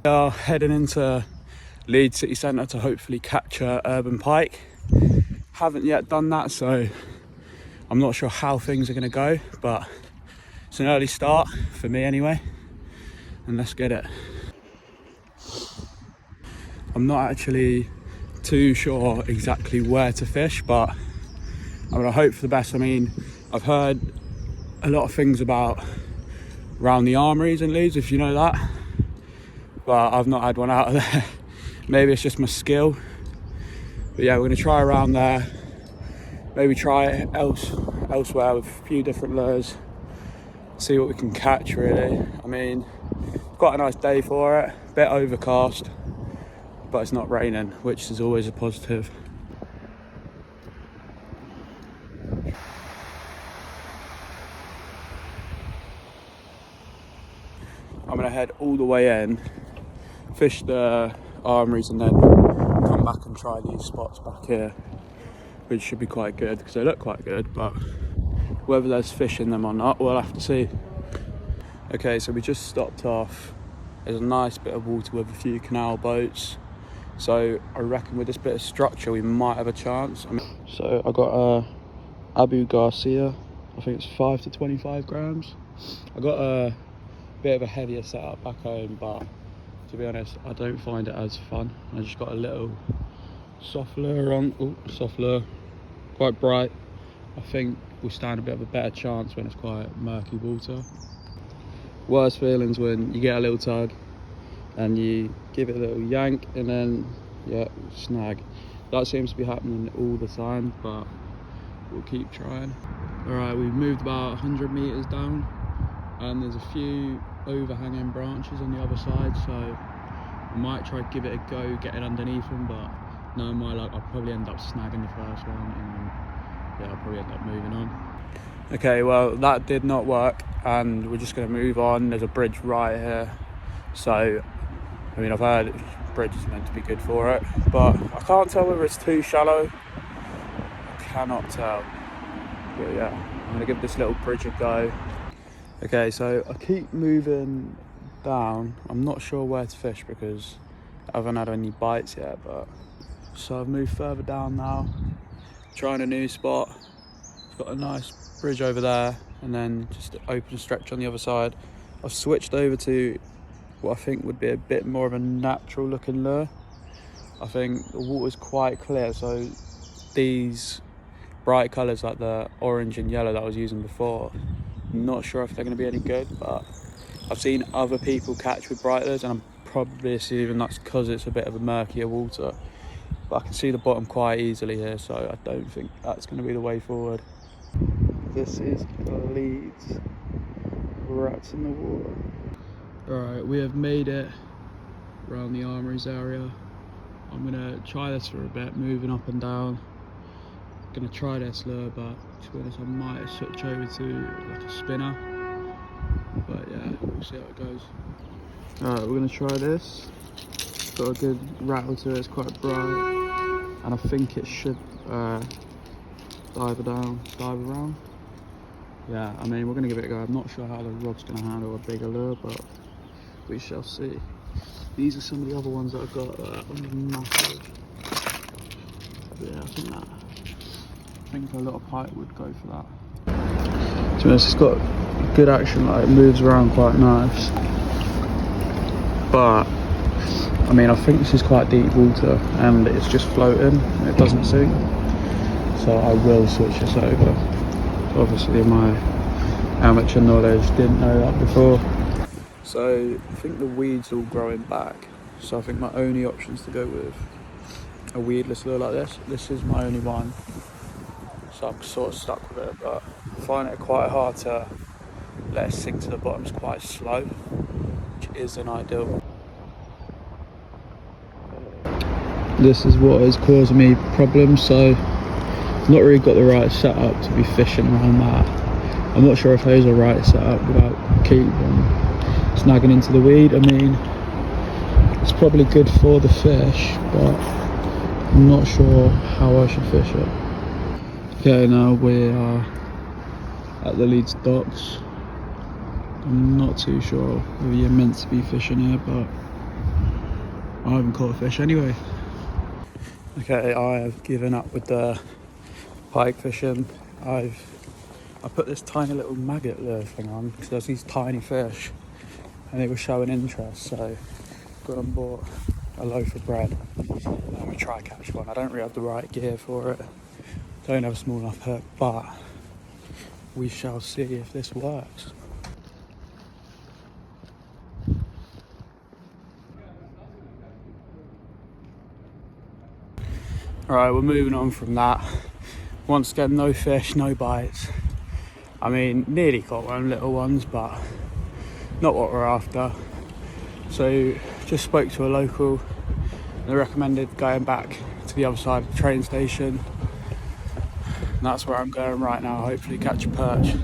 We are heading into Leeds city centre to hopefully catch a urban pike. Haven't yet done that, so I'm not sure how things are going to go, but it's an early start for me anyway, and let's get it. I'm not actually too sure exactly where to fish, but I'm going to hope for the best. I mean, I've heard a lot of things about around the armories in Leeds, if you know that, but I've not had one out of there. Maybe it's just my skill, but yeah, we're going to try around there, maybe try it elsewhere with a few different lures, see what we can catch really. I mean, quite a nice day for it, a bit overcast, but it's not raining, which is always a positive. I'm going to head all the way in, fish the armories, and then come back and try these spots back here, which should be quite good because they look quite good, but whether there's fish in them or not, we'll have to see. Okay, so we just stopped off. There's a nice bit of water with a few canal boats, so I reckon with this bit of structure we might have a chance. So I got a Abu Garcia, I think it's 5 to 25 grams. I got a bit of a heavier setup back home, but to be honest, I don't find it as fun. I just got a little soft lure on, soft lure, quite bright. I think we'll stand a bit of a better chance when it's quite murky water. Worst feelings when you get a little tug and you give it a little yank and then, yeah, snag. That seems to be happening all the time, but we'll keep trying. Alright, we've moved about 100 meters down, and there's a few overhanging branches on the other side, so I might try to give it a go getting underneath them, but no, my luck, I'll probably end up snagging the first one, and then, yeah, I'll probably end up moving on. Okay, well, that did not work, and we're just going to move on. There's a bridge right here, so I mean, I've heard the bridge is meant to be good for it, but I can't tell whether it's too shallow. I cannot tell, but yeah, I'm going to give this little bridge a go. Okay, so I keep moving down. I'm not sure where to fish because I haven't had any bites yet, but so I've moved further down now, trying a new spot. It's got a nice bridge over there and then just an open stretch on the other side. I've switched over to what I think would be a bit more of a natural looking lure. I think the water's quite clear, so these bright colours like the orange and yellow that I was using before, I'm not sure if they're going to be any good, but I've seen other people catch with bright lures, and I'm probably assuming that's because it's a bit of a murkier water, but I can see the bottom quite easily here, so I don't think that's going to be the way forward. This is Leeds, rats in the water. Alright, we have made it around the armories area. I'm going to try this for a bit, moving up and down. Going to try this lure, but to be honest, I might switch over to like a spinner, but yeah, we'll see how it goes. Alright, we're going to try this. It's got a good rattle to it, it's quite bright, and I think it should dive around. Yeah, I mean, we're going to give it a go. I'm not sure how the rod's going to handle a bigger lure, but we shall see. These are some of the other ones that I've got that are massive. Yeah, I think a little pike would go for that. To be honest, it's got good action, like it moves around quite nice. But I mean, I think this is quite deep water and it's just floating, it doesn't sink. So I will switch this over. Obviously my amateur knowledge didn't know that before. So I think the weed's all growing back. So I think my only option is to go with a weedless lure like this. This is my only one. So I'm sort of stuck with it, but I find it quite hard to let it sink to the bottom. It's quite slow, which isn't ideal. This is what is causing me problems, so I've not really got the right setup to be fishing around that. I'm not sure if those are right setup without keeping snagging into the weed. I mean, it's probably good for the fish, but I'm not sure how I should fish it. Okay, now we are at the Leeds docks. I'm not too sure whether you're meant to be fishing here, but I haven't caught a fish anyway. Okay, I have given up with the pike fishing. I put this tiny little maggot lure thing on because there's these tiny fish and they were showing interest, so got and bought a loaf of bread. I'm gonna try catch one. I don't really have the right gear for it. Don't have a small enough hook, but we shall see if this works. Alright, we're moving on from that. Once again, no fish, no bites. I mean, nearly caught one, little ones, but not what we're after. So, just spoke to a local. They recommended going back to the other side of the train station. And that's where I'm going right now, hopefully catch a perch.